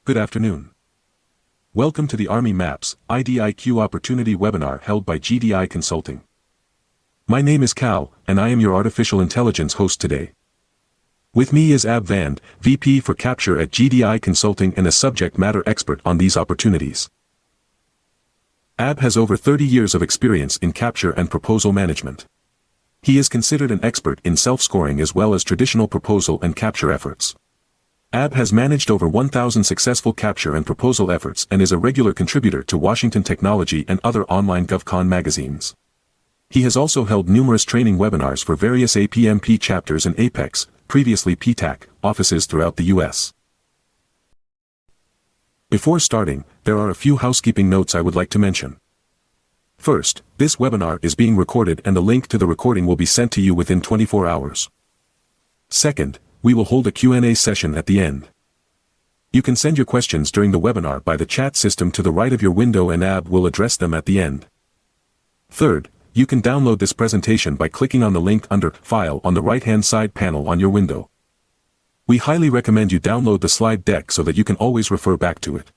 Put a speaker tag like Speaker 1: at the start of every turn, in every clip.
Speaker 1: Good afternoon. Welcome to the Army MAPS IDIQ Opportunity Webinar held by GDI Consulting. My name is Cal, and I am your artificial intelligence host today. With me is Ab Vand, VP for Capture at GDI Consulting and a subject matter expert on these opportunities. Ab has over 30 years of experience in capture and proposal management. He is considered an expert in self-scoring as well as traditional proposal and capture efforts. Ab has managed over 1,000 successful capture and proposal efforts and is a regular contributor to Washington Technology and other online GovCon magazines. He has also held numerous training webinars for various APMP chapters and Apex, previously PTAC, offices throughout the U.S. Before starting, there are a few housekeeping notes I would like to mention. First, this webinar is being recorded and the link to the recording will be sent to you within 24 hours. Second, we will hold a Q&A session at the end. You can send your questions during the webinar by the chat system to the right of your window and Ab will address them at the end. Third, you can download this presentation by clicking on the link under File on the right-hand side panel on your window. We highly recommend you download the slide deck so that you can always refer back to it.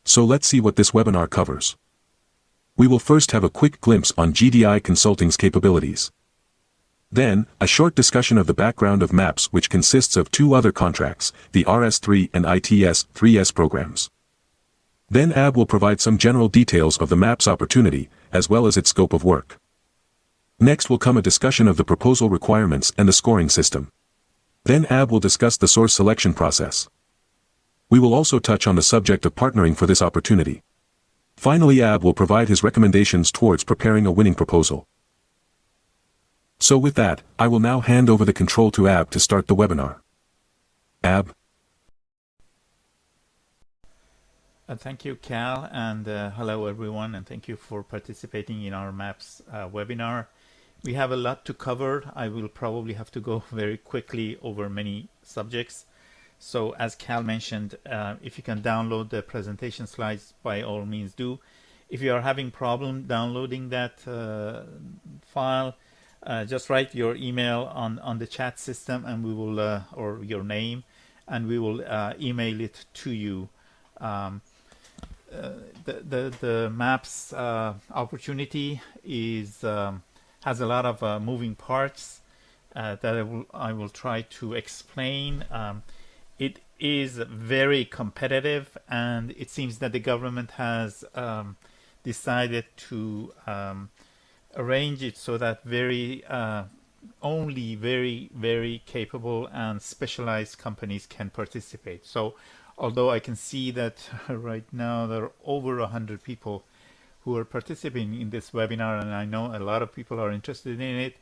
Speaker 1: So let's see what this webinar covers. We will first have a quick glimpse on GDI Consulting's capabilities. Then, a short discussion of the background of MAPS, which consists of two other contracts, the RS3 and ITS-3S programs. Then Ab will provide some general details of the MAPS opportunity, as well as its scope of work. Next will come a discussion of the proposal requirements and the scoring system. Then Ab will discuss the source selection process. We will also touch on the subject of partnering for this opportunity. Finally, Ab will provide his recommendations towards preparing a winning proposal. So with that, I will now hand over the control to Ab to start the webinar. Ab.
Speaker 2: Thank you, Cal, and hello everyone, and thank you for participating in our MAPS webinar. We have a lot to cover. I will probably have to go very quickly over many subjects. So as Cal mentioned, if you can download the presentation slides, by all means do. If you are having problem downloading that file, just write your email on the chat system and we will, or your name, and we will email it to you. The MAPS opportunity is has a lot of moving parts that I will try to explain. It is very competitive, and it seems that the government has decided to arrange it so that only very capable and specialized companies can participate. So although I can see that right now there are over 100 people who are participating in this webinar, and I know a lot of people are interested in it,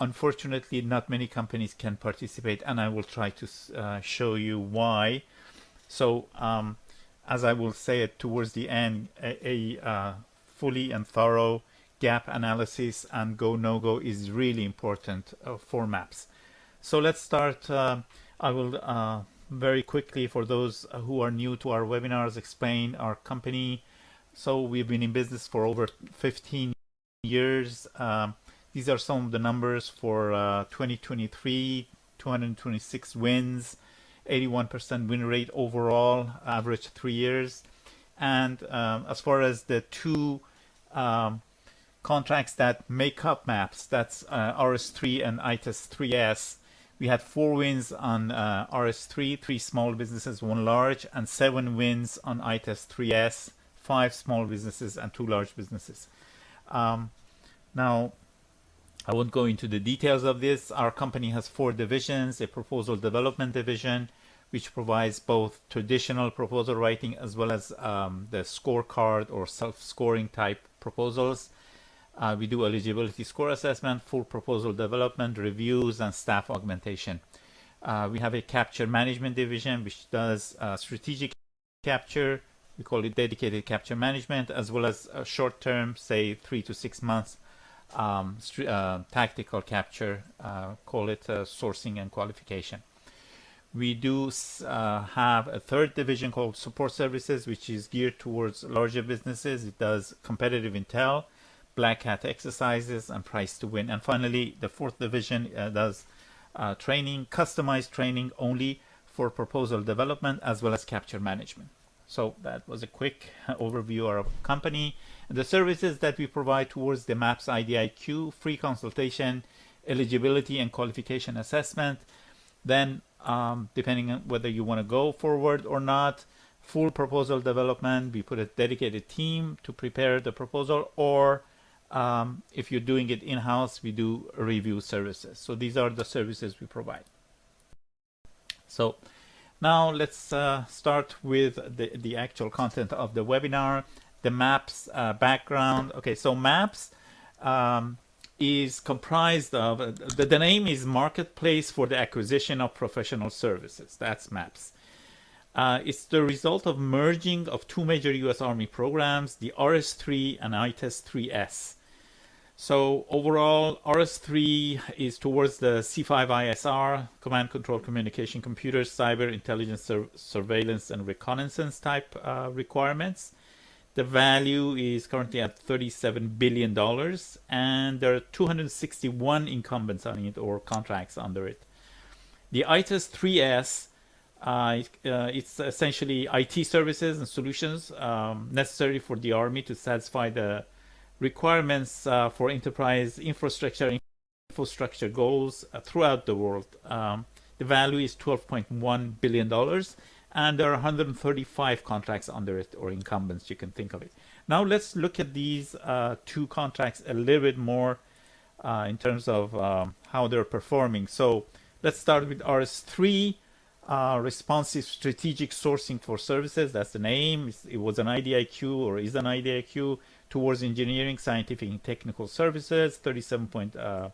Speaker 2: unfortunately not many companies can participate, and I will try to show you why. So as I will say it towards the end, a fully and thorough gap analysis and go no-go is really important for MAPS. So let's start. I will very quickly, for those who are new to our webinars, explain our company. So we've been in business for over 15 years. These are some of the numbers for 2023, 226 wins, 81% win rate overall, average 3 years. And as far as the two contracts that make up MAPS, that's RS3 and ITS-3S. We had 4 wins on RS3, 3 small businesses, 1 large, and 7 wins on ITS-3S, 5 small businesses and 2 large businesses. Now, I won't go into the details of this. Our company has 4 divisions: a proposal development division, which provides both traditional proposal writing as well as the scorecard or self-scoring type proposals. We do eligibility score assessment, full proposal development, reviews, and staff augmentation. We have a capture management division, which does strategic capture. We call it dedicated capture management, as well as short-term, say 3 to 6 months, tactical capture, call it sourcing and qualification. We do have a third division called support services, which is geared towards larger businesses. It does competitive intel, black hat exercises, and price to win. And finally, the fourth division does training, customized training only for proposal development as well as capture management. So that was a quick overview of our company. The services that we provide towards the MAPS IDIQ: free consultation, eligibility and qualification assessment. Then depending on whether you want to go forward or not, full proposal development, we put a dedicated team to prepare the proposal, or if you're doing it in-house, we do review services. So these are the services we provide. So now let's start with the actual content of the webinar, the MAPS background. Okay, so MAPS is comprised of, the name is Marketplace for the Acquisition of Professional Services. That's MAPS. It's the result of merging of two major U.S. Army programs, the RS-3 and ITES-3S. So overall, RS-3 is towards the C5ISR, Command, Control, Communication, Computers, Cyber, Intelligence, Surveillance, and Reconnaissance type requirements. The value is currently at $37 billion, and there are 261 incumbents on it or contracts under it. The ITES-3S, it's essentially IT services and solutions necessary for the Army to satisfy the requirements for enterprise infrastructure goals throughout the world. The value is $12.1 billion, and there are 135 contracts under it, or incumbents, you can think of it. Now let's look at these two contracts a little bit more in terms of how they're performing. So let's start with RS3, Responsive Strategic Sourcing for Services. That's the name. It was an IDIQ, or is an IDIQ, towards engineering, scientific, and technical services, $37.4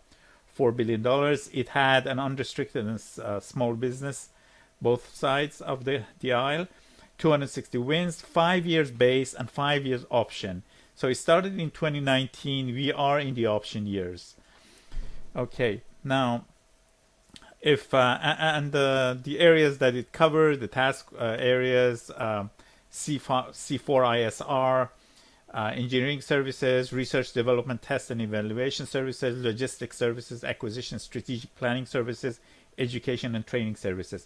Speaker 2: billion. It had an unrestricted and small business, both sides of the aisle, 260 wins, 5 years base, and 5 years option. So it started in 2019. We are in the option years. Okay, now, if the areas that it covered, the task areas, C4ISR, engineering services, research, development, test and evaluation services, logistics services, acquisition, strategic planning services, education and training services.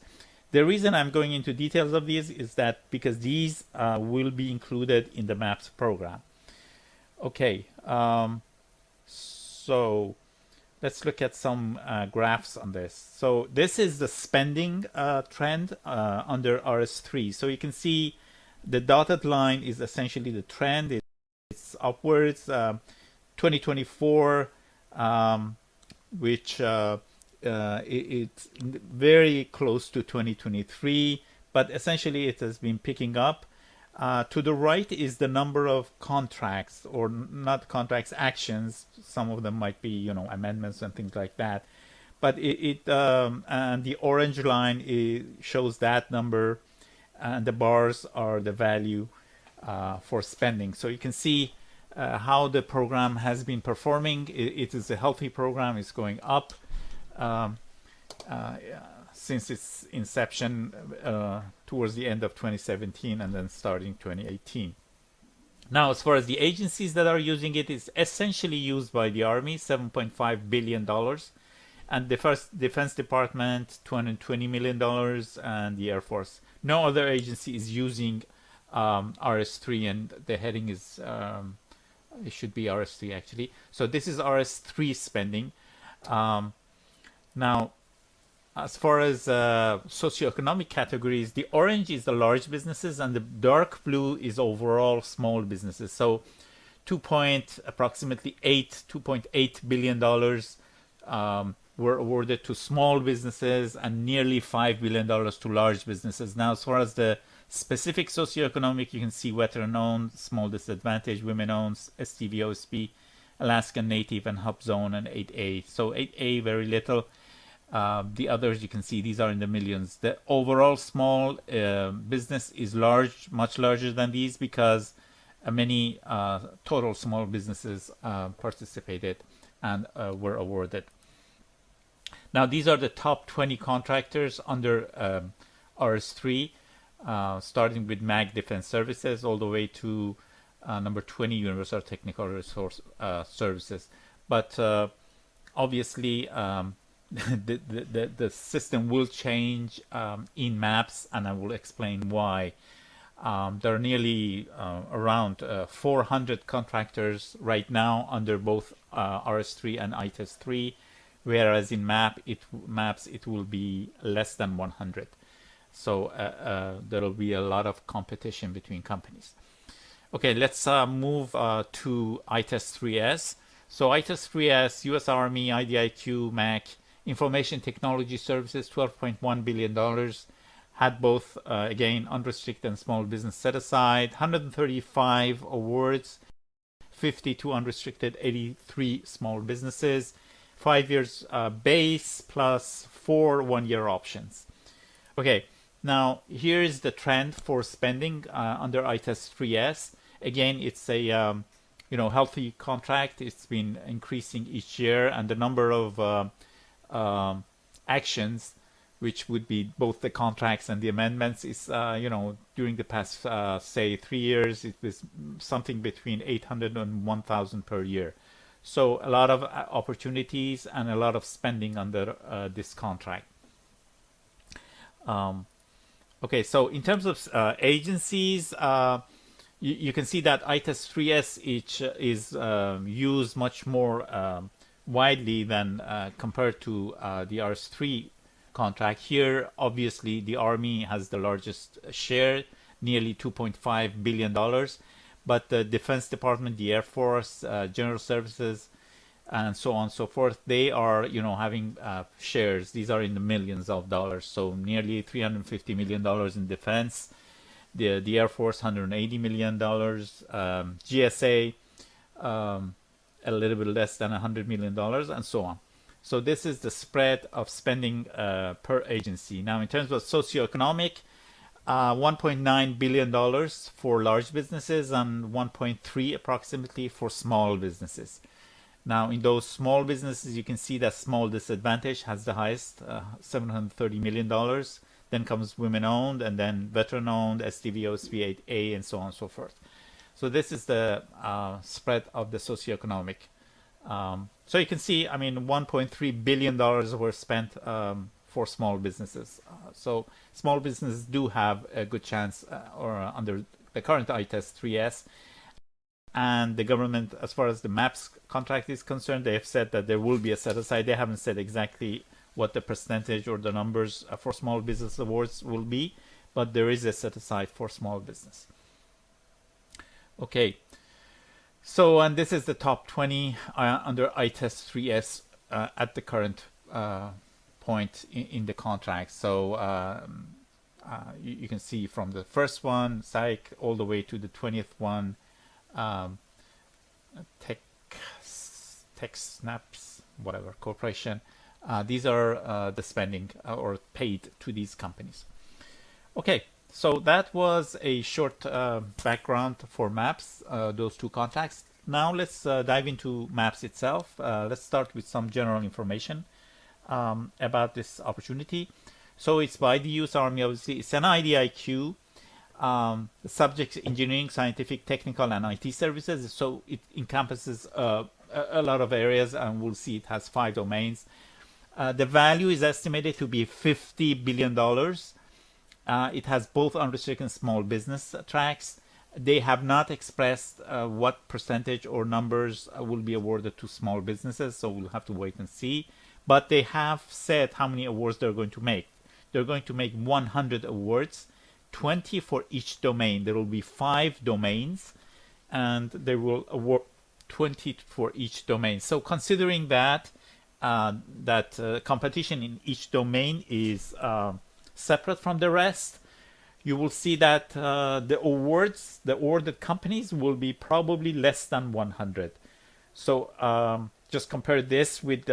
Speaker 2: The reason I'm going into details of these is that because these will be included in the MAPS program. Okay, so let's look at some graphs on this. So this is the spending trend under RS3. So you can see the dotted line is essentially the trend. It's upwards. 2024, which it's very close to 2023, but essentially it has been picking up. To the right is the number of contracts, or not contracts, actions. Some of them might be, amendments and things like that. But and the orange line shows that number, and the bars are the value for spending. So you can see how the program has been performing. It is a healthy program. It's going up since its inception towards the end of 2017 and then starting 2018. Now, as far as the agencies that are using it, it's essentially used by the Army, $7.5 billion, and the Defense Department, $220 million, and the Air Force. No other agency is using RS3, and the heading is, it should be RS3 actually. So this is RS3 spending. Now, as far as socioeconomic categories, the orange is the large businesses, and the dark blue is overall small businesses. So $2.8 billion were awarded to small businesses, and nearly $5 billion to large businesses. Now, as far as the specific socioeconomic, you can see veteran-owned, small disadvantaged, women-owned, STV, OSP, Alaskan Native, and Hub Zone, and 8A. So 8A, very little. The others, you can see these are in the millions. The overall small business is large, much larger than these, because many total small businesses participated and were awarded. Now, these are the top 20 contractors under RS3, starting with MAG Defense Services all the way to number 20, Universal Technical Resource Services. But obviously, the system will change in MAPS, and I will explain why. There are nearly around 400 contractors right now under both RS3 and ITES3, whereas in MAPS it will be less than 100. So there will be a lot of competition between companies. Okay, let's move to ITES-3S. So ITES-3S, U.S. Army, IDIQ, MAC, Information Technology Services, $12.1 billion, had both, again, unrestricted and small business set aside, 135 awards, 52 unrestricted, 83 small businesses, 5 years base plus 4 one-year options. Okay, now here is the trend for spending under ITES-3S. Again, it's a healthy contract. It's been increasing each year, and the number of actions, which would be both the contracts and the amendments, is during the past say 3 years, it was something between 800 and 1,000 per year. So a lot of opportunities and a lot of spending under this contract. Okay, so in terms of agencies, you can see that ITES-3S is used much more widely than compared to the RS3 contract. Here, obviously, the Army has the largest share, nearly $2.5 billion, but the Defense Department, the Air Force, General Services, and so on and so forth, they are having shares. These are in the millions of dollars, so nearly $350 million in defense. The Air Force, $180 million. GSA, a little bit less than $100 million, and so on. So this is the spread of spending per agency. Now, in terms of socioeconomic, $1.9 billion for large businesses and 1.3 approximately for small businesses. Now, in those small businesses, you can see that small disadvantage has the highest, $730 million. Then comes women-owned, and then veteran-owned, STV, OSV 8A, and so on and so forth. So this is the spread of the socioeconomic. So you can see, $1.3 billion were spent for small businesses. So small businesses do have a good chance under the current ITES-3S. And the government, as far as the MAPS contract is concerned, they have said that there will be a set-aside. They haven't said exactly what the percentage or the numbers for small business awards will be, but there is a set-aside for small business. Okay, so, and this is the top 20 under ITES-3S at the current point in the contract. So you can see from the first one, Psych, all the way to the 20th one, Tech Snaps, whatever, corporation. These are the spending or paid to these companies. Okay, so that was a short background for MAPS, those two contracts. Now let's dive into MAPS itself. Let's start with some general information about this opportunity. So it's by the U.S. Army, obviously. It's an IDIQ. The subject engineering, scientific, technical, and IT services. So it encompasses a lot of areas, and we'll see it has 5 domains. The value is estimated to be $50 billion. It has both unrestricted and small business tracks. They have not expressed what percentage or numbers will be awarded to small businesses, so we'll have to wait and see. But they have said how many awards they're going to make. They're going to make 100 awards, 20 for each domain. There will be 5 domains, and they will award 20 for each domain. So considering that competition in each domain is separate from the rest, you will see that the awarded companies will be probably less than 100. So just compare this with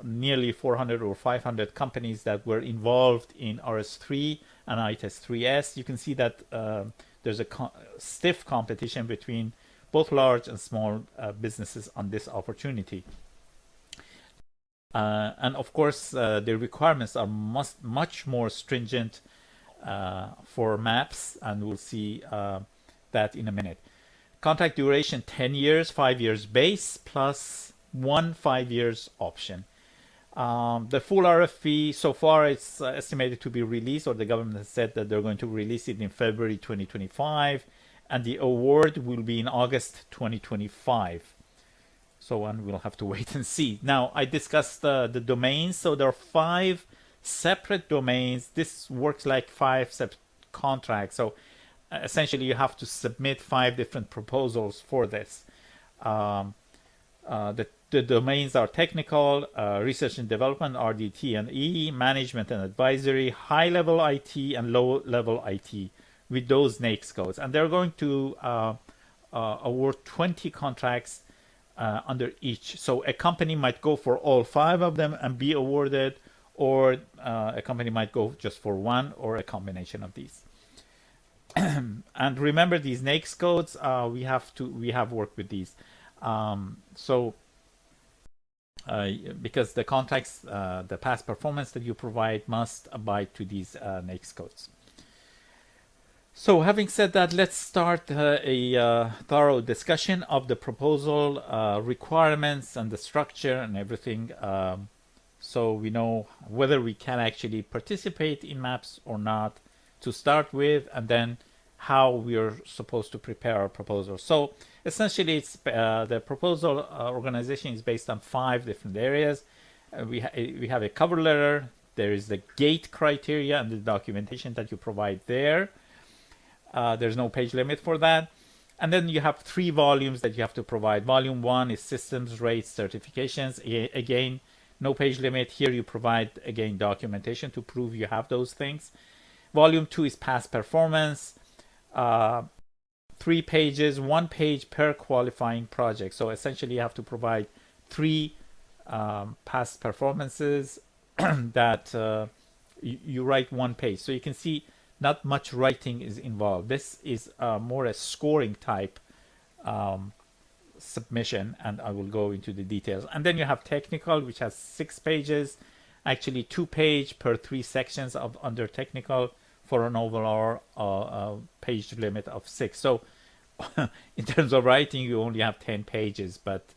Speaker 2: nearly 400 or 500 companies that were involved in RS3 and ITES-3S. You can see that there's a stiff competition between both large and small businesses on this opportunity. And of course, the requirements are much more stringent for MAPS, and we'll see that in a minute. Contract duration 10 years, 5 years base, plus 1 5 years option. The full RFP, so far it's estimated to be released, or the government has said that they're going to release it in February 2025, and the award will be in August 2025. So one will have to wait and see. Now, I discussed the domains. So there are 5 separate domains. This works like 5 separate contracts. So essentially, you have to submit 5 different proposals for this. The domains are technical, research and development, RDT and E, management and advisory, high-level IT, and low-level IT with those NAICS codes. And they're going to award 20 contracts under each. So a company might go for all 5 of them and be awarded, or a company might go just for one, or a combination of these. And remember, these NAICS codes, we have worked with these. Because the contracts, the past performance that you provide must abide to these NAICS codes. So having said that, let's start a thorough discussion of the proposal requirements and the structure and everything, so we know whether we can actually participate in MAPS or not to start with, and then how we are supposed to prepare our proposal. So essentially, it's the proposal organization is based on 5 different areas. We have a cover letter. There is the gate criteria and the documentation that you provide there. There's no page limit for that. And then you have 3 volumes that you have to provide. Volume 1 is systems, rates, certifications. Again, no page limit. Here you provide, again, documentation to prove you have those things. Volume 2 is past performance. 3 pages, 1 page per qualifying project. So essentially, you have to provide 3 past performances that you write 1 page. So you can see not much writing is involved. This is more a scoring type submission, and I will go into the details. And then you have technical, which has 6 pages, actually 2 page per 3 sections of under technical, for an overall page limit of 6. So in terms of writing, you only have 10 pages, but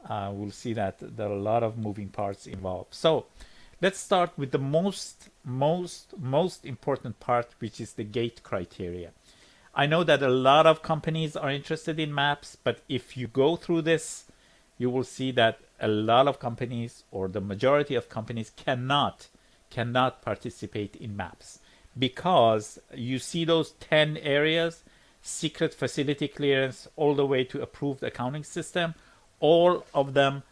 Speaker 2: we'll see that there are a lot of moving parts involved. So let's start with the most important part, which is the gate criteria. I know that a lot of companies are interested in MAPS, but if you go through this, you will see that a lot of companies, or the majority of companies, cannot participate in MAPS, because you see those 10 areas: secret facility clearance, all the way to approved accounting system. All of them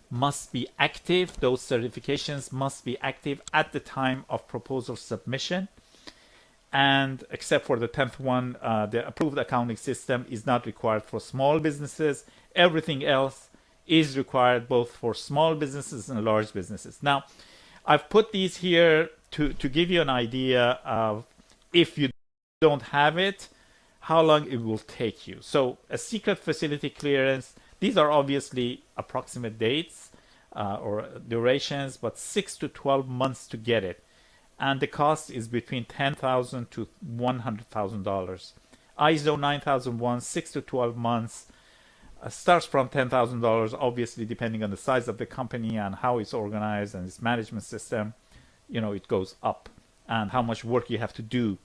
Speaker 2: must be active. Those certifications must be active at the time of proposal submission. And except for the 10th one, the approved accounting system is not required for small businesses. Everything else is required both for small businesses and large businesses. Now, I've put these here to give you an idea of, if you don't have it, how long it will take you. So a secret facility clearance, these are obviously approximate dates or durations, but 6 to 12 months to get it. And the cost is between $10,000 to $100,000. ISO 9001, 6 to 12 months, starts from $10,000, obviously depending on the size of the company and how it's organized and its management system. It goes up, and how much work you have to do.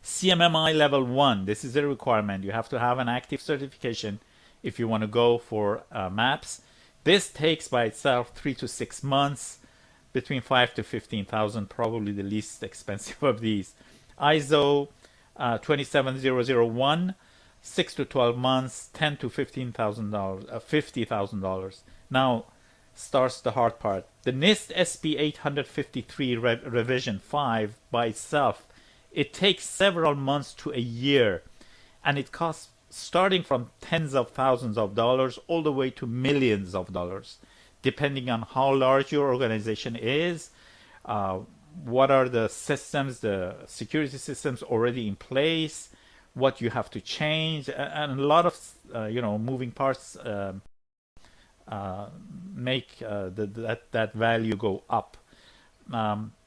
Speaker 2: CMMI level 1, this is a requirement. You have to have an active certification if you want to go for MAPS. This takes by itself 3 to 6 months, between 5 to 15,000, probably the least expensive of these. ISO 27001, 6 to 12 months, $10,000 to $15,000, $50,000. Now starts the hard part. The NIST SP 853 revision 5 by itself, it takes several months to a year, and it costs starting from tens of thousands of dollars all the way to millions of dollars, depending on how large your organization is, what are the systems, the security systems already in place, what you have to change, and a lot of moving parts make that value go up.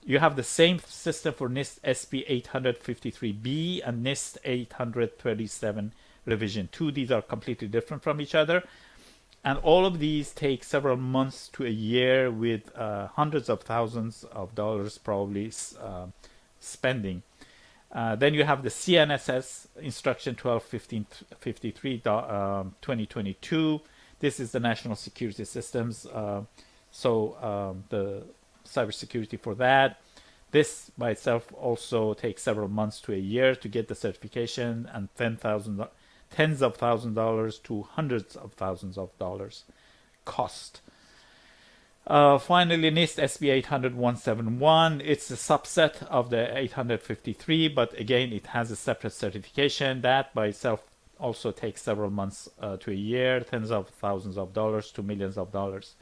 Speaker 2: You have the same system for NIST SP 853B and NIST 837 revision 2. These are completely different from each other. And all of these take several months to a year with hundreds of thousands of dollars probably spending. Then you have the CNSS instruction 12-15-53 2022. This is the national security systems. The cybersecurity for that. This by itself also takes several months to a year to get the certification, and tens of thousands of dollars to hundreds of thousands of dollars cost. Finally, NIST SB 800-171. It's a subset of the 853, but again, it has a separate certification. That by itself also takes several months to a year, tens of thousands of dollars to millions of dollars,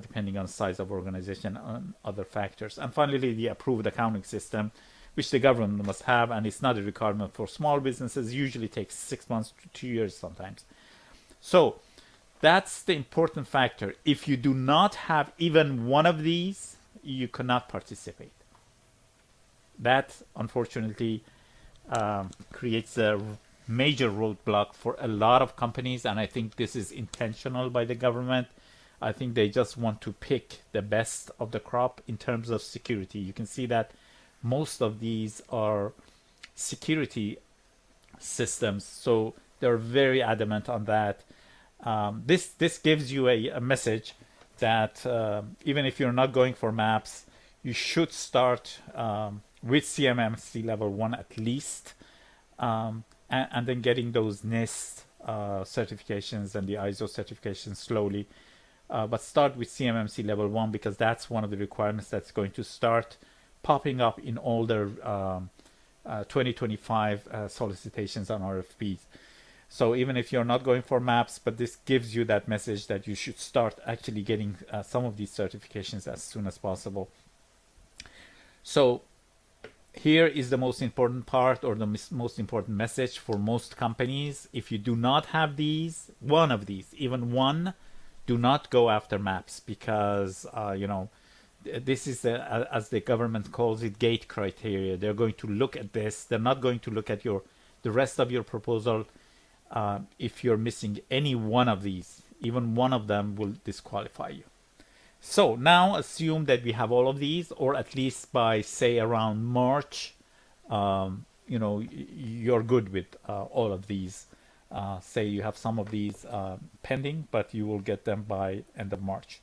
Speaker 2: depending on the size of organization and other factors. And finally, the approved accounting system, which the government must have, and it's not a requirement for small businesses. Usually takes 6 months to 2 years sometimes. So that's the important factor. If you do not have even one of these, you cannot participate. That, unfortunately, creates a major roadblock for a lot of companies, and I think this is intentional by the government. I think they just want to pick the best of the crop in terms of security. You can see that most of these are security systems, so they're very adamant on that. This gives you a message that even if you're not going for MAPS, you should start with CMMC level 1 at least, and then getting those NIST certifications and the ISO certifications slowly. But start with CMMC level 1 because that's one of the requirements that's going to start popping up in all their 2025 solicitations on RFPs. So even if you're not going for MAPS, but this gives you that message that you should start actually getting some of these certifications as soon as possible. So here is the most important part, or the most important message for most companies. If you do not have these, one of these, even one, do not go after MAPS, because this is as the government calls it, gate criteria. They're going to look at this. They're not going to look at the rest of your proposal. If you're missing any one of these, even one of them will disqualify you. So now assume that we have all of these, or at least by say around March, you're good with all of these. Say you have some of these pending, but you will get them by end of March.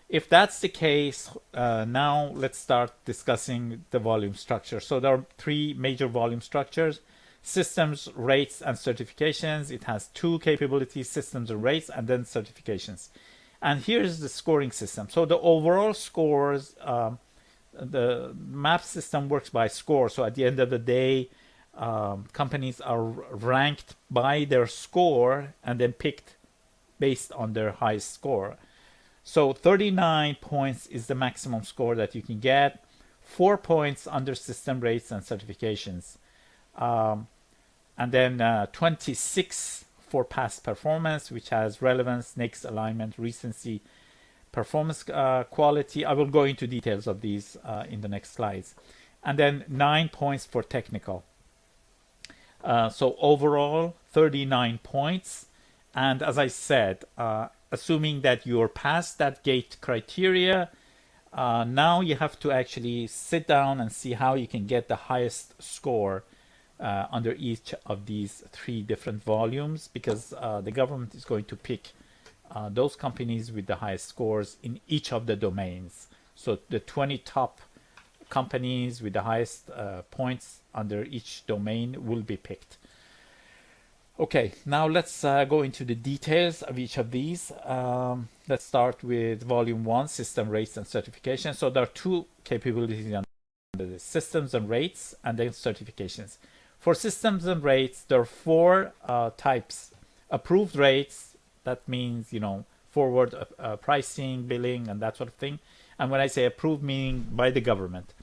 Speaker 2: If that's the case, now let's start discussing the volume structure. So there are three major volume structures: systems, rates, and certifications. It has two capabilities: systems and rates, and then certifications. And here's the scoring system. So the overall scores, the MAPS system works by score. So at the end of the day, companies are ranked by their score and then picked based on their highest score. So 39 points is the maximum score that you can get. 4 points under system, rates, and certifications. And then 26 for past performance, which has relevance, next alignment, recency, performance quality. I will go into details of these in the next slides. And then 9 points for technical. So overall, 39 points. And as I said, assuming that you're past that gate criteria, now you have to actually sit down and see how you can get the highest score under each of these three different volumes, because the government is going to pick those companies with the highest scores in each of the domains. So the 20 top companies with the highest points under each domain will be picked. Okay, now let's go into the details of each of these. Let's start with volume 1, system, rates, and certification. So there are two capabilities under the systems and rates, and then certifications. For systems and rates, there are four types. Approved rates, that means, forward pricing, billing, and that sort of thing. And when I say approved, meaning by the government.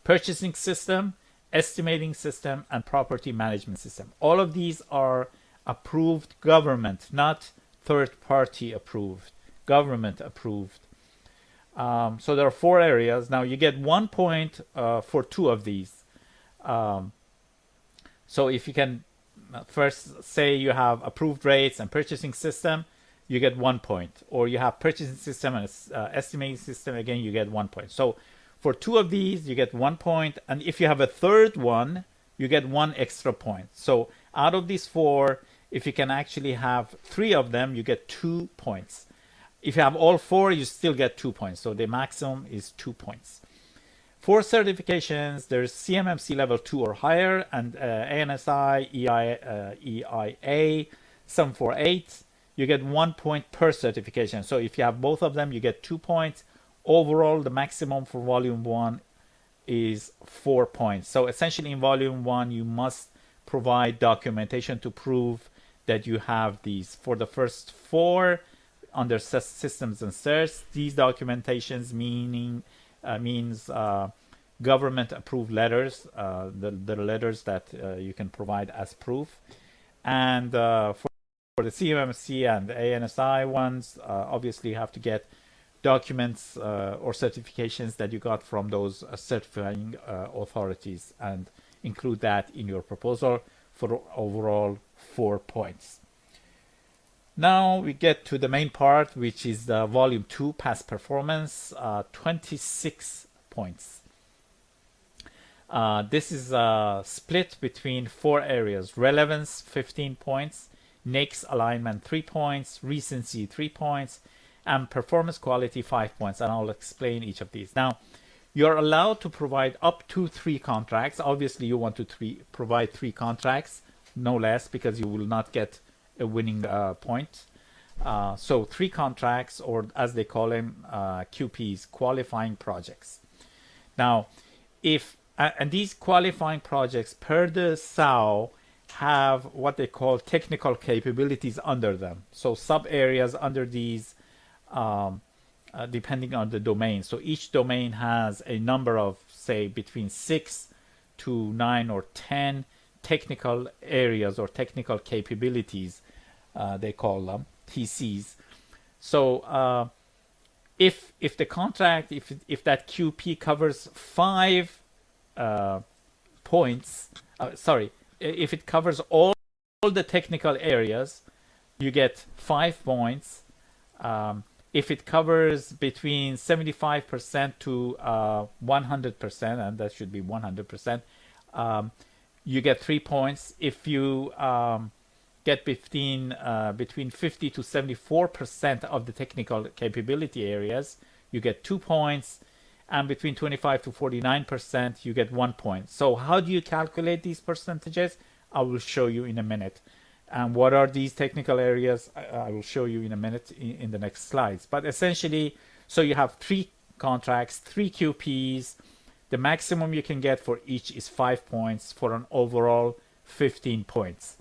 Speaker 2: Purchasing system, estimating system, and property management system. All of these are approved government, not third-party approved, government approved. So there are four areas. Now you get 1 point for two of these. So if you can first say you have approved rates and purchasing system, you get 1 point. Or you have purchasing system and estimating system, again, you get 1 point. So for 2 of these, you get 1 point. And if you have a third one, you get 1 extra point. So out of these 4, if you can actually have 3 of them, you get 2 points. If you have all 4, you still get 2 points. So the maximum is 2 points. For certifications, there's CMMC level 2 or higher, and ANSI, EIA, 748. You get 1 point per certification. So if you have both of them, you get 2 points. Overall, the maximum for volume 1 is 4 points. So essentially in volume 1, you must provide documentation to prove that you have these. For the first 4, under systems and certs, these documentations means government approved letters, the letters that you can provide as proof. And for the CMMC and the ANSI ones, obviously you have to get documents or certifications that you got from those certifying authorities and include that in your proposal for overall 4 points. Now we get to the main part, which is the volume 2 past performance, 26 points. This is split between 4 areas: relevance 15 points, NAICS alignment 3 points, recency 3 points, and performance quality 5 points. And I'll explain each of these. Now, you're allowed to provide up to 3 contracts. Obviously, you want to provide 3 contracts, no less, because you will not get a winning point. So 3 contracts, or as they call them, QPs, qualifying projects. Now, and these qualifying projects per the SAO have what they call technical capabilities under them. So sub areas under these, depending on the domain. So each domain has a number of, say, between 6 to 9 or 10 technical areas or technical capabilities, they call them TCs. So if the contract, if that QP covers 5 points, if it covers all the technical areas, you get 5 points. If it covers between 75% to 100%, and that should be 100%, you get 3 points. If you get between 50 to 74% of the technical capability areas, you get 2 points. And between 25 to 49%, you get 1 point. So how do you calculate these percentages? I will show you in a minute. And what are these technical areas? I will show you in a minute in the next slides. But essentially, so you have 3 contracts, 3 QPs. The maximum you can get for each is 5 points for an overall 15 points.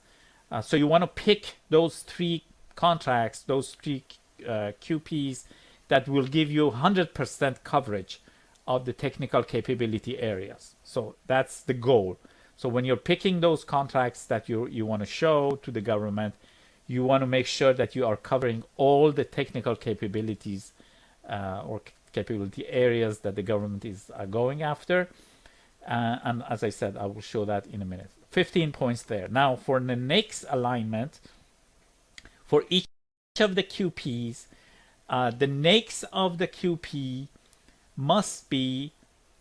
Speaker 2: So you want to pick those 3 contracts, those 3 QPs that will give you 100% coverage of the technical capability areas. So that's the goal. So when you're picking those contracts that you want to show to the government, you want to make sure that you are covering all the technical capabilities or capability areas that the government is going after. And as I said, I will show that in a minute. 15 points there. Now for the NAICS alignment, for each of the QPs, the NAICS of the QP must be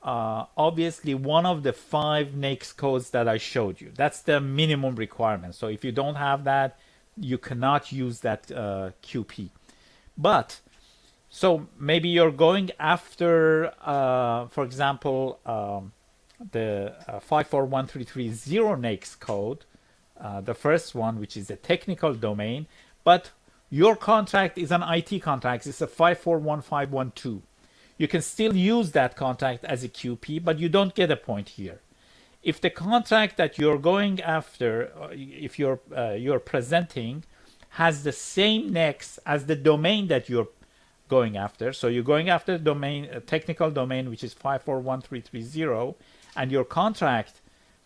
Speaker 2: obviously one of the 5 NAICS codes that I showed you. That's the minimum requirement. So if you don't have that, you cannot use that QP. But so maybe you're going after, for example, the 541330 NAICS code, the first one, which is a technical domain, but your contract is an IT contract. It's a 541512. You can still use that contract as a QP, but you don't get a point here. If the contract that you're going after, if you're presenting, has the same NAICS as the domain that you're going after, so you're going after the domain, technical domain, which is 541330, and your contract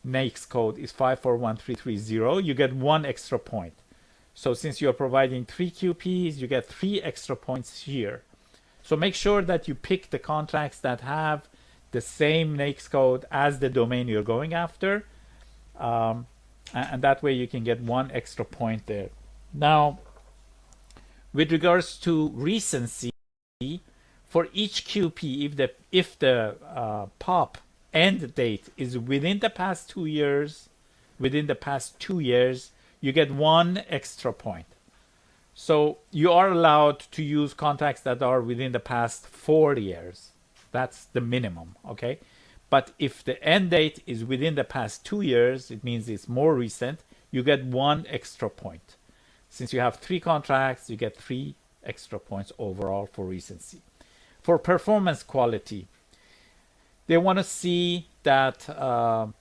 Speaker 2: NAICS code is 541330, you get 1 extra point. So since you're providing 3 QPs, you get 3 extra points here. So make sure that you pick the contracts that have the same NAICS code as the domain you're going after. And that way you can get 1 extra point there. Now, With regards to recency, for each QP, if the POP end date is within the past 2 years, you get 1 extra point. So you are allowed to use contracts that are within the past 4 years. That's the minimum, okay? But if the end date is within the past 2 years, it means it's more recent, you get 1 extra point. Since you have 3 contracts, you get 3 extra points overall for recency. For performance quality, they want to see that the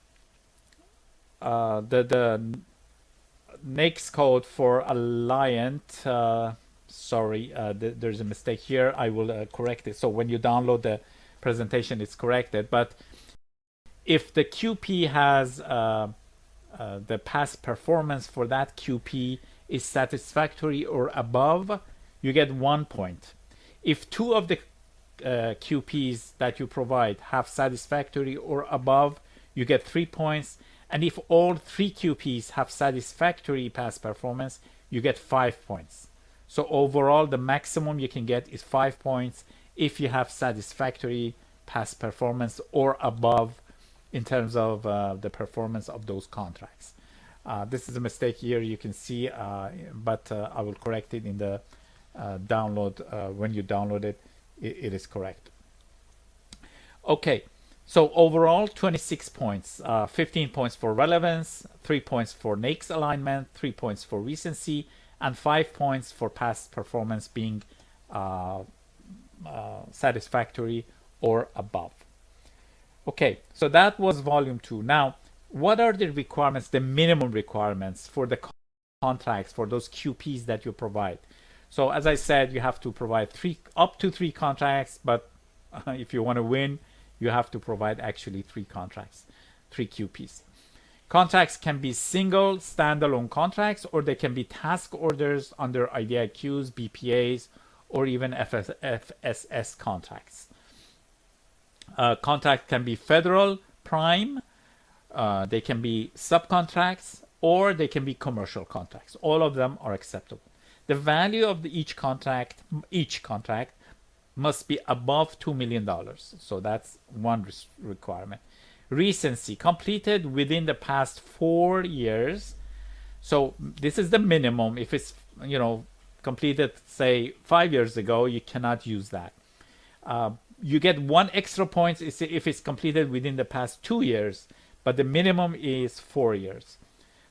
Speaker 2: NAICS code for Alliant, there's a mistake here. I will correct it. So when you download the presentation, it's corrected. But if the QP has the past performance for that QP is satisfactory or above, you get 1 point. If 2 of the QPs that you provide have satisfactory or above, you get 3 points. And if all 3 QPs have satisfactory past performance, you get 5 points. So overall, the maximum you can get is 5 points if you have satisfactory past performance or above in terms of the performance of those contracts. This is a mistake here, you can see, but I will correct it in the download. When you download it, it is correct. Okay, so overall 26 points, 15 points for relevance, 3 points for NAICS alignment, 3 points for recency, and 5 points for past performance being satisfactory or above. Okay, so that was volume 2. Now, what are the requirements, the minimum requirements for the contracts, for those QPs that you provide? So as I said, you have to provide up to 3 contracts, but if you want to win, you have to provide actually 3 contracts, 3 QPs. Contracts can be single standalone contracts, or they can be task orders under IDIQs, BPAs, or even FSS contracts. Contract can be federal, prime, they can be subcontracts, or they can be commercial contracts. All of them are acceptable. The value of each contract must be above $2 million. So that's one requirement. Recency, completed within the past 4 years. So this is the minimum. If it's, completed, say, 5 years ago, you cannot use that. You get 1 extra point if it's completed within the past 2 years, but the minimum is 4 years.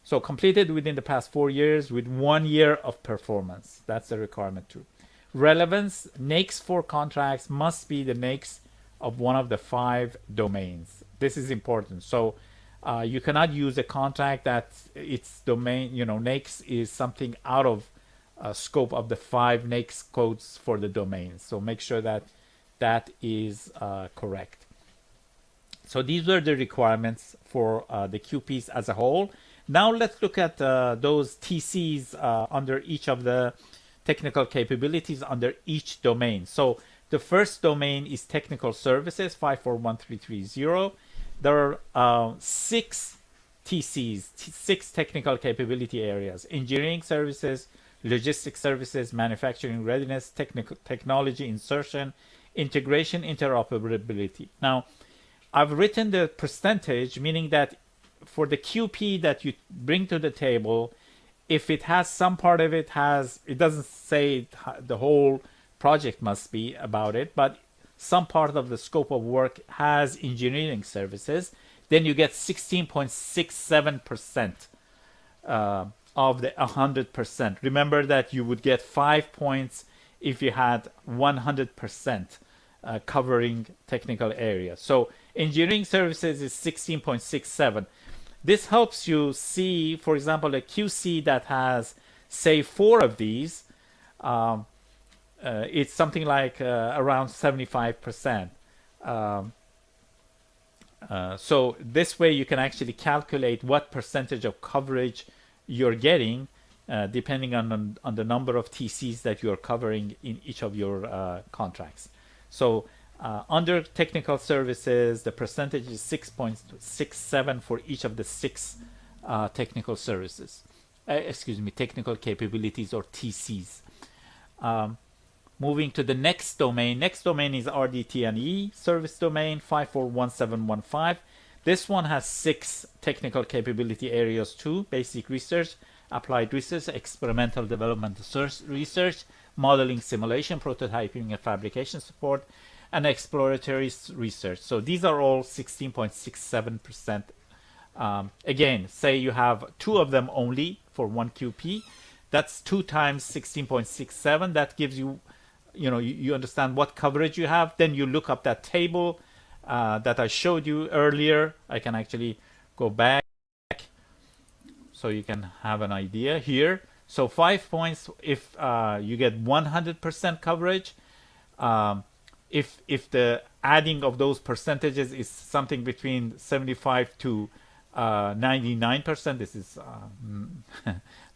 Speaker 2: So completed within the past 4 years with 1 year of performance. That's the requirement too. Relevance, NAICS for contracts must be the NAICS of one of the 5 domains. This is important. So you cannot use a contract that its domain, NAICS is something out of scope of the 5 NAICS codes for the domains. So make sure that that is correct. So these were the requirements for the QPs as a whole. Now let's look at those TCs under each of the technical capabilities under each domain. So the first domain is technical services, 541330. There are 6 TCs, 6 technical capability areas: engineering services, logistics services, manufacturing readiness, technology insertion, integration, interoperability. Now, I've written the percentage, meaning that for the QP that you bring to the table, if it has some part of it doesn't say the whole project must be about it, but some part of the scope of work has engineering services, then you get 16.67% of the 100%. Remember that you would get 5 points if you had 100% covering technical areas. So engineering services is 16.67. This helps you see, for example, a QC that has, say, 4 of these, it's something like around 75%. So this way you can actually calculate what percentage of coverage you're getting depending on the number of TCs that you're covering in each of your contracts. So under technical services, the percentage is 6.67 for each of the 6 technical services. Technical capabilities, or TCs. Moving to the next domain. Next domain is RDT&E service domain 541715. This one has 6 technical capability areas too: basic research, applied research, experimental development research, modeling, simulation, prototyping and fabrication support, and exploratory research. So these are all 16.67%. Again, say you have 2 of them only for 1 QP. That's 2 times 16.67. That gives you, you understand what coverage you have. Then you look up that table that I showed you earlier. I can actually go back so you can have an idea here. So 5 points if you get 100% coverage. If the adding of those percentages is something between 75 to 99%, this is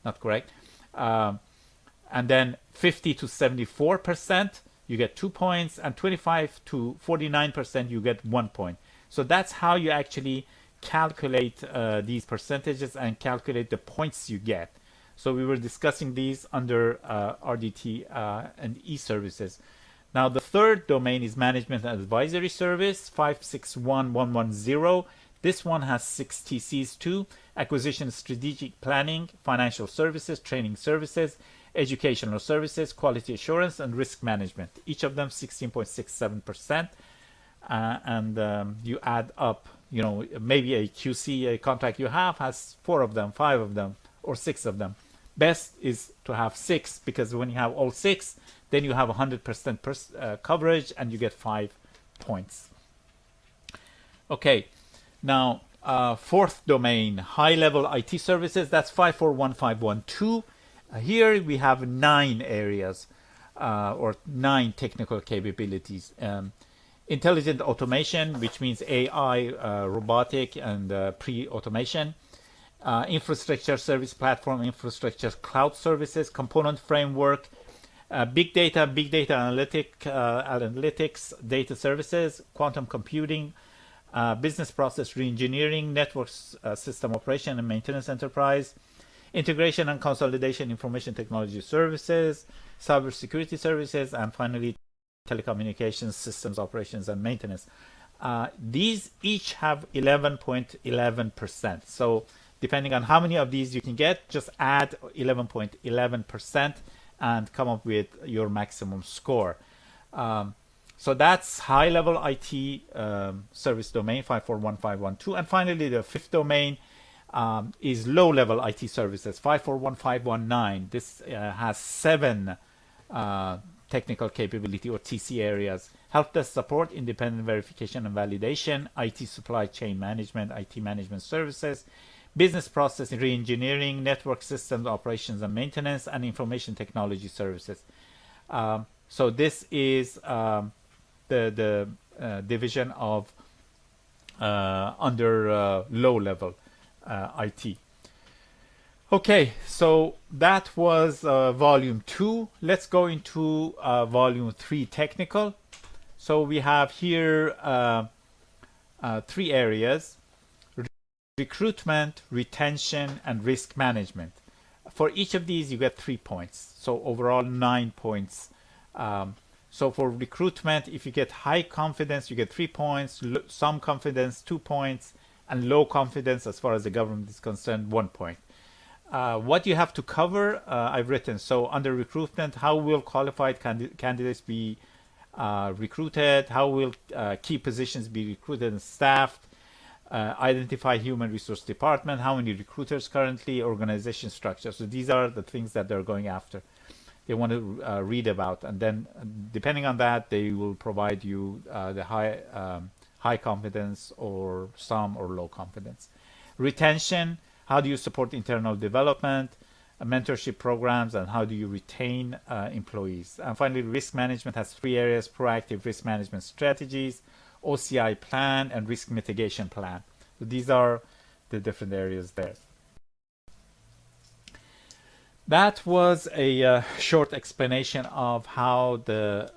Speaker 2: not correct. And then 50 to 74%, you get 2 points, and 25 to 49%, you get 1 point. So that's how you actually calculate these percentages and calculate the points you get. So we were discussing these under RDT and e-services. Now the third domain is management and advisory service 561110. This one has 6 TCs too: acquisition, strategic planning, financial services, training services, educational services, quality assurance, and risk management. Each of them 16.67%. And you add up, maybe a QC, a contract you have, has 4 of them, 5 of them, or 6 of them. Best is to have 6, because when you have all 6, then you have 100% coverage and you get 5 points. Okay, now fourth domain, high-level IT services. That's 541512. Here we have 9 areas or 9 technical capabilities. Intelligent automation, which means AI, robotic, and pre-automation. Infrastructure service platform, infrastructure cloud services, component framework, big data analytics, data services, quantum computing, business process reengineering, network system operation and maintenance enterprise, integration and consolidation information technology services, cybersecurity services, and finally telecommunications systems operations and maintenance. These each have 11.11%. So depending on how many of these you can get, just add 11.11% and come up with your maximum score. So that's high-level IT service domain 541512. And finally, the fifth domain is low-level IT services 541519. This has 7 technical capability or TC areas: help desk support, independent verification and validation, IT supply chain management, IT management services, business process reengineering, network systems operations and maintenance, and information technology services. So this is the division of under low-level IT. Okay, so that was volume 2. Let's go into volume 3, technical. So we have here 3 areas: recruitment, retention, and risk management. For each of these, you get 3 points. So overall, 9 points. So for recruitment, if you get high confidence, you get 3 points, some confidence, 2 points, and low confidence, as far as the government is concerned, 1 point. What you have to cover, I've written. So under recruitment, how will qualified candidates be recruited? How will key positions be recruited and staffed? Identify human resource department, how many recruiters currently, organization structure. So these are the things that they're going after. They want to read about, and then depending on that, they will provide you the high confidence or some or low confidence. Retention, how do you support internal development, mentorship programs, and how do you retain employees? And finally, risk management has 3 areas: proactive risk management strategies, OCI plan, and risk mitigation plan. So these are the different areas there. That was a short explanation of how the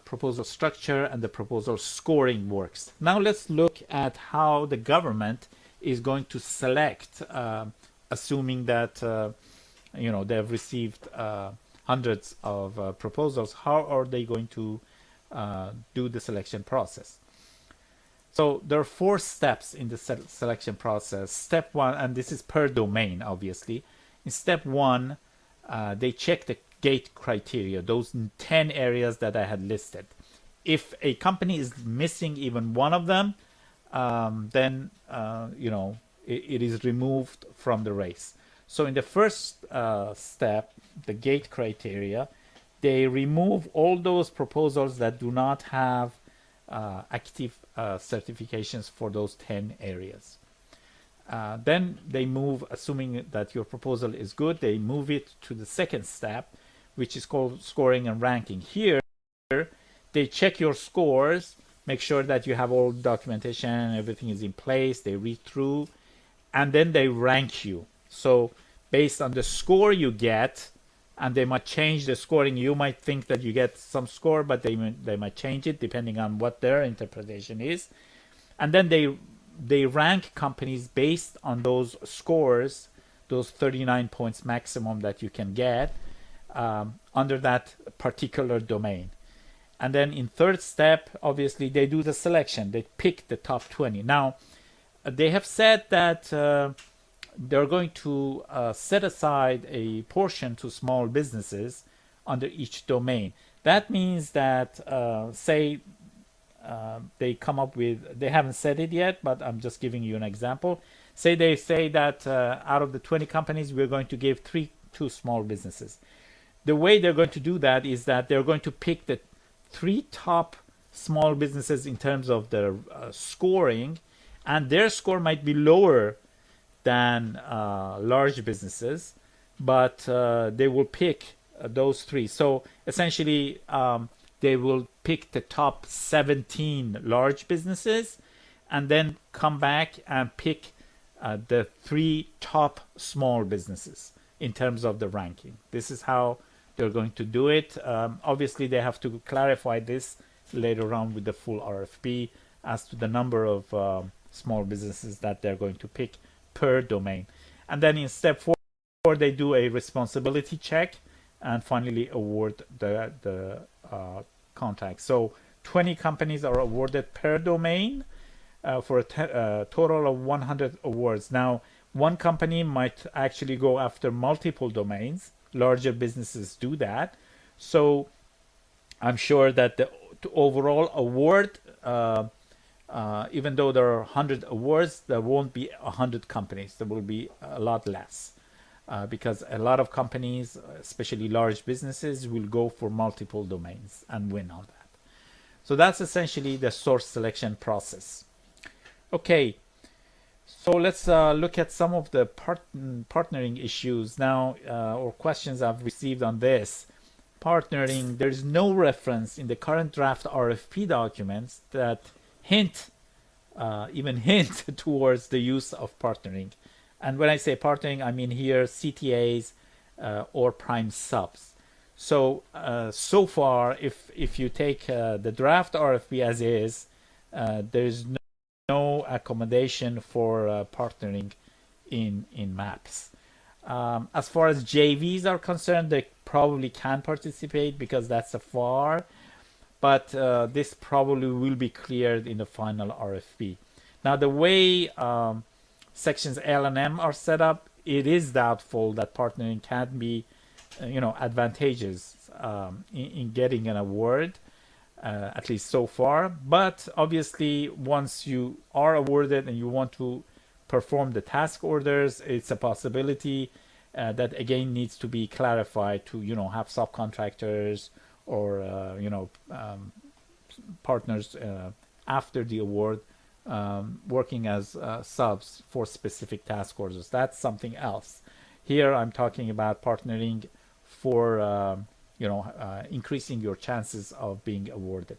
Speaker 2: proposal structure and the proposal scoring works. Now let's look at how the government is going to select, assuming that they've received hundreds of proposals, how are they going to do the selection process? So there are 4 steps in the selection process. Step 1, and this is per domain, obviously. In step 1, they check the gate criteria, those 10 areas that I had listed. If a company is missing even one of them, then it is removed from the race. So in the first step, the gate criteria, they remove all those proposals that do not have active certifications for those 10 areas. Then they move, assuming that your proposal is good, they move it to the second step, which is called scoring and ranking. Here, they check your scores, make sure that you have all documentation, everything is in place, they read through, and then they rank you. So based on the score you get, and they might change the scoring, you might think that you get some score, but they might change it depending on what their interpretation is. And then they rank companies based on those scores, those 39 points maximum that you can get under that particular domain. And then in third step, obviously, they do the selection. They pick the top 20. Now, they have said that they're going to set aside a portion to small businesses under each domain. That means that, say, they come up with, they haven't said it yet, but I'm just giving you an example. Say they say that out of the 20 companies, we're going to give 3 to small businesses. The way they're going to do that is that they're going to pick the 3 top small businesses in terms of their scoring, and their score might be lower than large businesses, but they will pick those 3. So essentially, they will pick the top 17 large businesses and then come back and pick the 3 top small businesses in terms of the ranking. This is how they're going to do it. Obviously, they have to clarify this later on with the full RFP as to the number of small businesses that they're going to pick per domain. And then in step 4, they do a responsibility check and finally award the contract. So 20 companies are awarded per domain for a total of 100 awards. Now, one company might actually go after multiple domains. Larger businesses do that. So I'm sure that the overall award, even though there are 100 awards, there won't be 100 companies. There will be a lot less because a lot of companies, especially large businesses, will go for multiple domains and win on that. So that's essentially the source selection process. Okay, so let's look at some of the partnering issues now, or questions I've received on this. Partnering, there's no reference in the current draft RFP documents that even hint towards the use of partnering. And when I say partnering, I mean here CTAs or prime subs. So so far, if you take the draft RFP as is, there's no accommodation for partnering in MAPS. As far as JVs are concerned, they probably can participate because that's a FAR, but this probably will be cleared in the final RFP. Now, the way sections L and M are set up, it is doubtful that partnering can be, advantageous in getting an award, at least so far. But obviously, once you are awarded and you want to perform the task orders, it's a possibility that again needs to be clarified to, have subcontractors or, partners after the award working as subs for specific task orders. That's something else. Here I'm talking about partnering for increasing your chances of being awarded.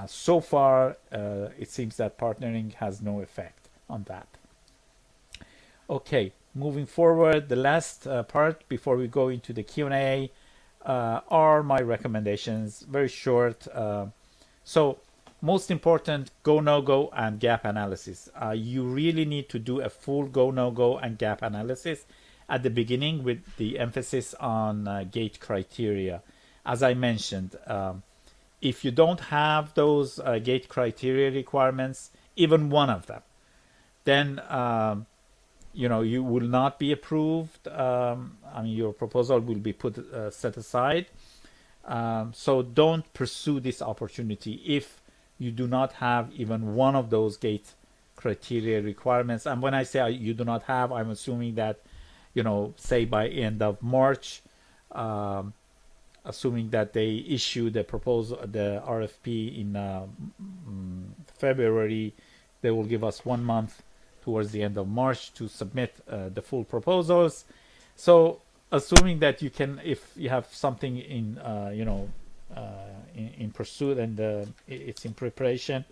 Speaker 2: So far, it seems that partnering has no effect on that. Okay, moving forward, the last part before we go into the Q&A are my recommendations. Very short. So most important, go, no-go, and gap analysis. You really need to do a full go, no-go, and gap analysis. at the beginning with the emphasis on gate criteria. As I mentioned, if you don't have those gate criteria requirements, even one of them, then you will not be approved. I mean, your proposal will be set aside. So don't pursue this opportunity if you do not have even one of those gate criteria requirements. And when I say you do not have, I'm assuming that, say by end of March, assuming that they issue the proposal, the RFP in February, they will give us 1 month towards the end of March to submit the full proposals. So assuming that you can, if you have something in in pursuit and it's in preparation,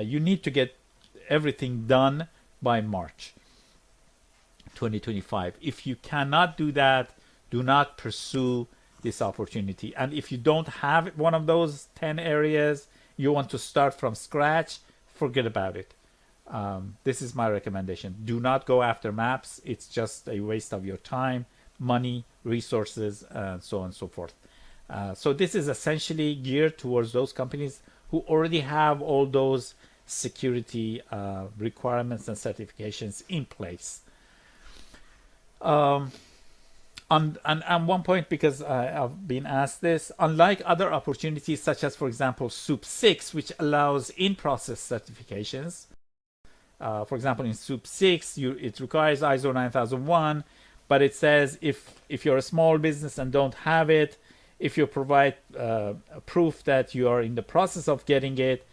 Speaker 2: you need to get everything done by March 2025. If you cannot do that, do not pursue this opportunity. And if you don't have one of those 10 areas, you want to start from scratch, forget about it. This is my recommendation. Do not go after MAPS. It's just a waste of your time, money, resources, and so on and so forth. So this is essentially geared towards those companies who already have all those security requirements and certifications in place. And one point, because I've been asked this, unlike other opportunities such as, for example, SOUP 6, which allows in-process certifications, for example, in SOUP 6, it requires ISO 9001, but it says if you're a small business and don't have it, if you provide proof that you are in the process of getting it,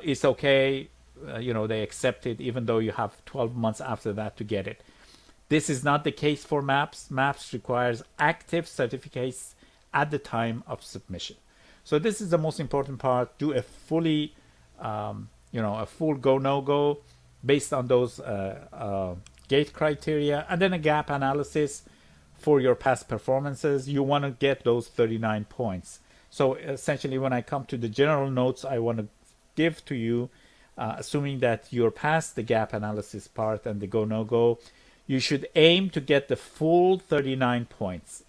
Speaker 2: it's okay. They accept it, even though you have 12 months after that to get it. This is not the case for MAPS. MAPS requires active certificates at the time of submission. So this is the most important part. Do a fully, a full go, no go based on those gate criteria, and then a gap analysis for your past performances. You want to get those 39 points. So essentially, when I come to the general notes I want to give to you, assuming that you're past the gap analysis part and the go, no go, you should aim to get the full 39 points.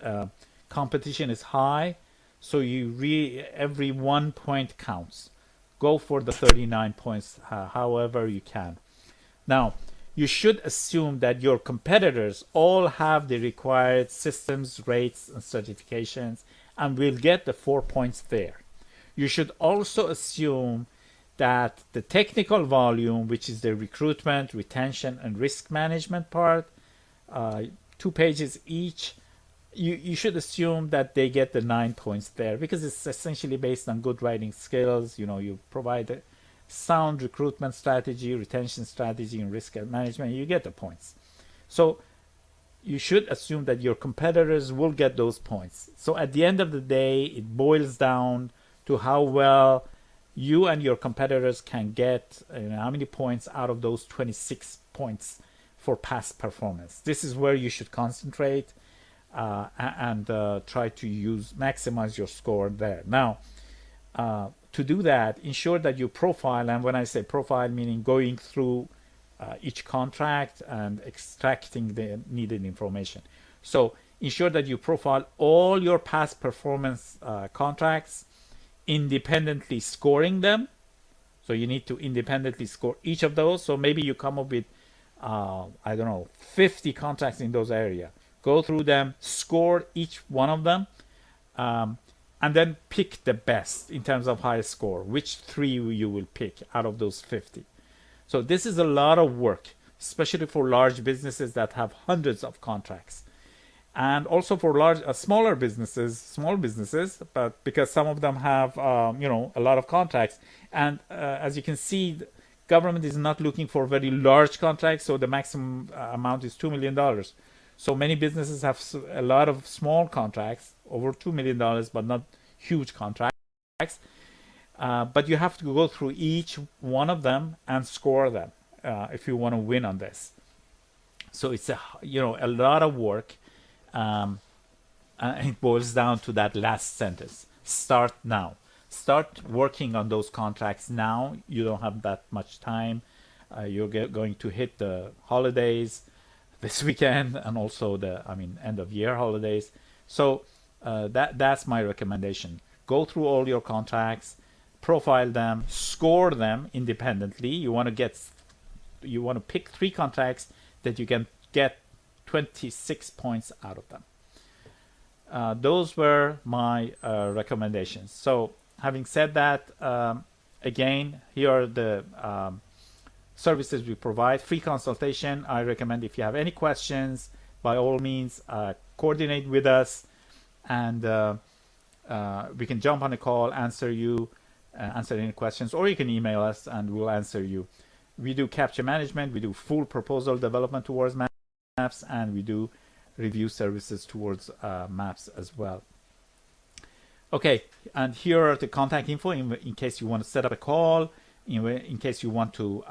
Speaker 2: Competition is high, so every 1 point counts. Go for the 39 points however you can. Now, you should assume that your competitors all have the required systems, rates, and certifications, and will get the 4 points there. You should also assume that the technical volume, which is the recruitment, retention, and risk management part, 2 pages each, you should assume that they get the 9 points there, because it's essentially based on good writing skills. You provide a sound recruitment strategy, retention strategy, and risk management, you get the points. So you should assume that your competitors will get those points. So at the end of the day, it boils down to how well you and your competitors can get, how many points out of those 26 points for past performance. This is where you should concentrate and try to maximize your score there. Now, to do that, ensure that you profile, and when I say profile, meaning going through each contract and extracting the needed information. So ensure that you profile all your past performance contracts, independently scoring them. So you need to independently score each of those. So maybe you come up with 50 contracts in those areas. Go through them, score each one of them, and then pick the best in terms of highest score. Which 3 you will pick out of those 50. So this is a lot of work, especially for large businesses that have hundreds of contracts. And also for small businesses, but because some of them have, a lot of contracts. And as you can see, the government is not looking for very large contracts, so the maximum amount is $2 million. So many businesses have a lot of small contracts, over $2 million, but not huge contracts. But you have to go through each one of them and score them if you want to win on this. So it's a lot of work. And it boils down to that last sentence. Start now. Start working on those contracts now. You don't have that much time. You're going to hit the holidays. this weekend, and also the end of year holidays. So that's my recommendation. Go through all your contracts, profile them, score them independently. You want to pick 3 contracts that you can get 26 points out of them. Those were my recommendations. So having said that, again, here are the services we provide. Free consultation. I recommend, if you have any questions, by all means, coordinate with us, and we can jump on a call, answer any questions, or you can email us and we'll answer you. We do capture management, we do full proposal development towards MAPS, and we do review services towards MAPS as well. Okay, and here are the contact info in case you want to set up a call, in case you want to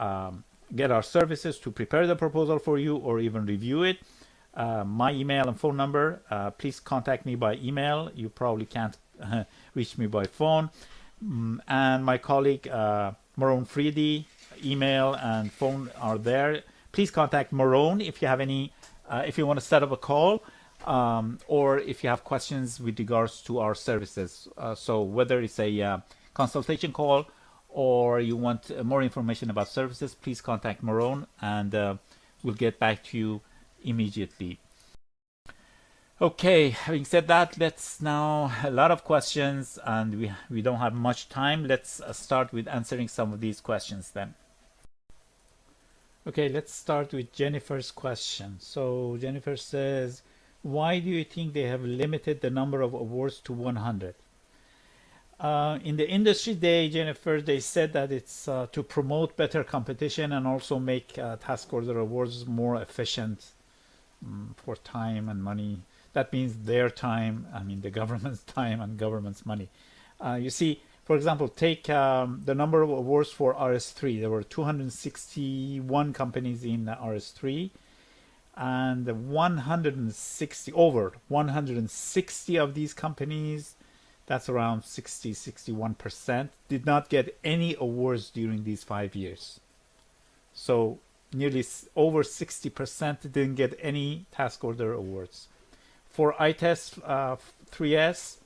Speaker 2: get our services to prepare the proposal for you or even review it. My email and phone number, please contact me by email. You probably can't reach me by phone. And my colleague Maroon Freedy, email and phone are there. Please contact Maroon if you have any, if you want to set up a call, or if you have questions with regards to our services. So whether it's a consultation call or you want more information about services, please contact Maroon, and we'll get back to you immediately. Okay, having said that, let's now, a lot of questions and we don't have much time. Let's start with answering some of these questions then. Okay, let's start with Jennifer's question. So Jennifer says, why do you think they have limited the number of awards to 100? In the industry day, Jennifer, they said that it's to promote better competition and also make task order awards more efficient for time and money. That means their time, the government's time and government's money. You see, for example, take the number of awards for RS3. There were 261 companies in RS3, and over 160 of these companies, that's around 61%, did not get any awards during these 5 years. So nearly over 60% didn't get any task order awards. For ITEST 3S,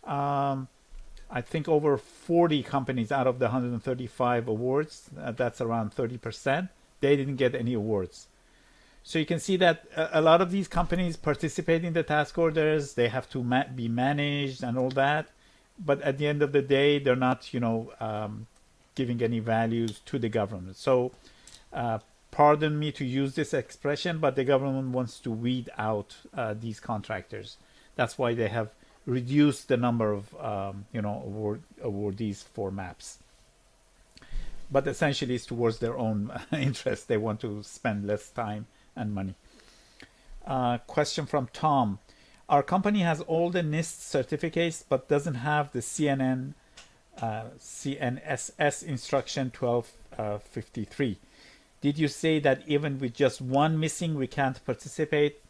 Speaker 2: I think over 40 companies out of the 135 awards, that's around 30%, they didn't get any awards. So you can see that a lot of these companies participate in the task orders, they have to be managed and all that, but at the end of the day, they're not, giving any values to the government. So pardon me to use this expression, but the government wants to weed out these contractors. That's why they have reduced the number of awardees for MAPS. But essentially, it's towards their own interest. They want to spend less time and money. Question from Tom: our company has all the NIST certificates, but doesn't have the CNSS instruction 1253. Did you say that even with just one missing, we can't participate?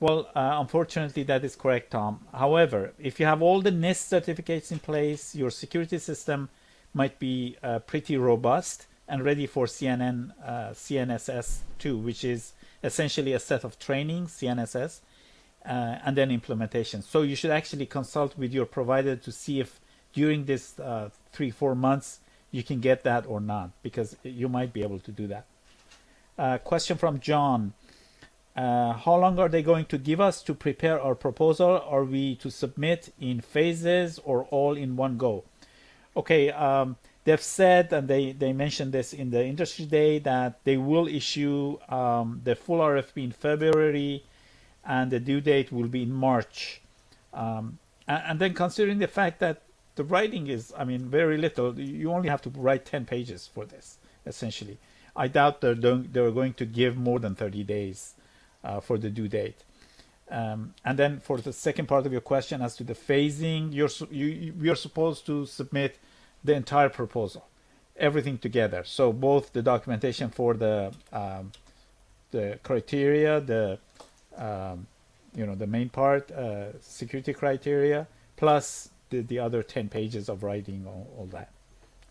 Speaker 2: Well, unfortunately, that is correct, Tom. However, if you have all the NIST certificates in place, your security system might be pretty robust and ready for CNSS 2, which is essentially a set of training, CNSS, and then implementation. So you should actually consult with your provider to see if during this 3-4 months you can get that or not, because you might be able to do that. Question from John: how long are they going to give us to prepare our proposal? Are we to submit in phases or all in one go? Okay, they've said, and they mentioned this in the industry day, that they will issue the full RFP in February and the due date will be in March. And then considering the fact that the writing is, very little, you only have to write 10 pages for this, essentially. I doubt they're going to give more than 30 days for the due date. And then for the second part of your question as to the phasing, you're supposed to submit the entire proposal, everything together. So both the documentation for the criteria, the main part, security criteria, plus the other 10 pages of writing, all that,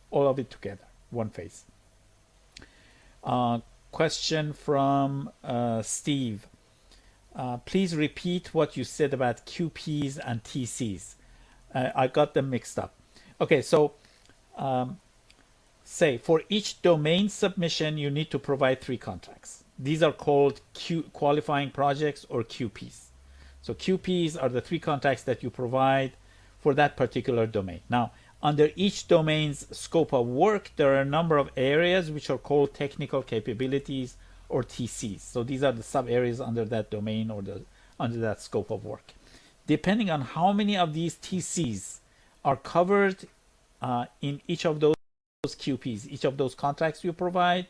Speaker 2: all of it together, one phase. Question from Steve. Please repeat what you said about QPs and TCs. I got them mixed up. Okay, so say for each domain submission, you need to provide 3 contracts. These are called qualifying projects or QPs. So QPs are the 3 contracts that you provide for that particular domain. Now, under each domain's scope of work, there are a number of areas which are called technical capabilities or TCs. So these are the sub areas under that domain or under that scope of work. Depending on how many of these TCs are covered in each of those QPs, each of those contracts you provide,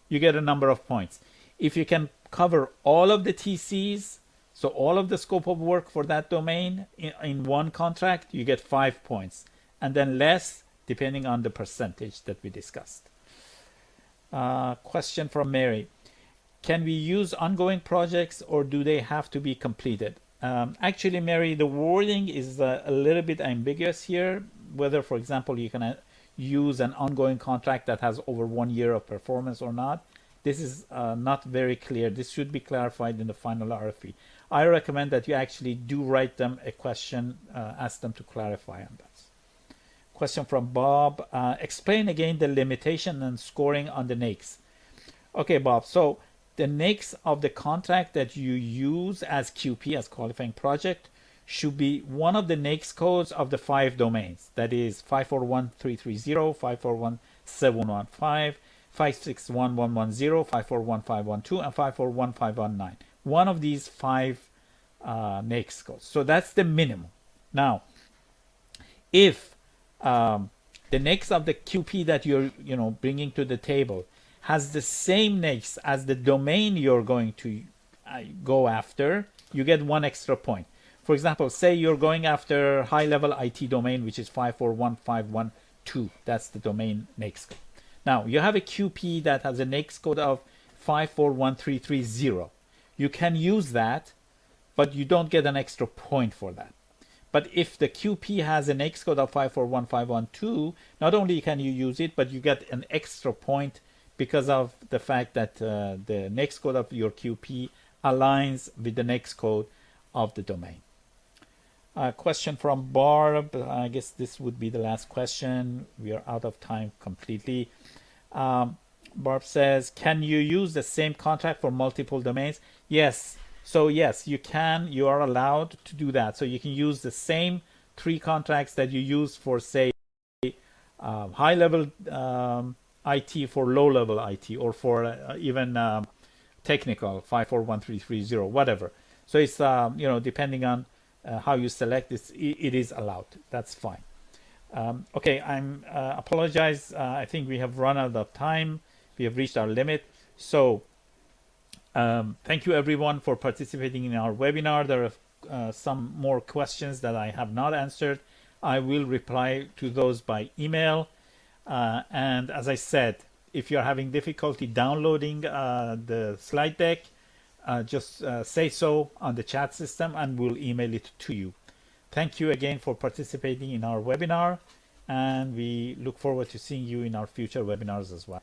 Speaker 2: you get a number of points. If you can cover all of the TCs, so all of the scope of work for that domain in one contract, you get 5 points, and then less depending on the percentage that we discussed. Question from Mary. Can we use ongoing projects or do they have to be completed? Actually, Mary, the wording is a little bit ambiguous here, whether, for example, you can use an ongoing contract that has over 1 year of performance or not. This is not very clear. This should be clarified in the final RFP. I recommend that you actually do write them a question, ask them to clarify on that. Question from Bob. Explain again the limitation and scoring on the NAICS. Okay, Bob. So the NAICS of the contract that you use as QP, as qualifying project, should be one of the NAICS codes of the 5 domains. That is 541.330, 541.715, 561.110, 541.512, and 541.519. One of these 5 NAICS codes. So that's the minimum. Now, if the NAICS of the QP that you're bringing to the table has the same NAICS as the domain you're going to go after, you get 1 extra point. For example, say you're going after high-level IT domain, which is 541.512. That's the domain NAICS code. Now, you have a QP that has a NAICS code of 541.330. You can use that, but you don't get an extra point for that. But if the QP has an NAICS code of 541.512, not only can you use it, but you get an extra point because of the fact that the NAICS code of your QP aligns with the NAICS code of the domain. Question from Barb. I guess this would be the last question. We are out of time completely. Barb says, can you use the same contract for multiple domains? Yes. So yes, you can. You are allowed to do that. So you can use the same 3 contracts that you use for, say, high-level IT for low-level IT, or for even technical 541.330, whatever. So it's depending on how you select this, it is allowed. That's fine. Okay, I'm apologize. I think we have run out of time. We have reached our limit. So thank you everyone for participating in our webinar. There are some more questions that I have not answered. I will reply to those by email. And as I said, if you're having difficulty downloading the slide deck, just say so on the chat system and we'll email it to you. Thank you again for participating in our webinar, and we look forward to seeing you in our future webinars as well.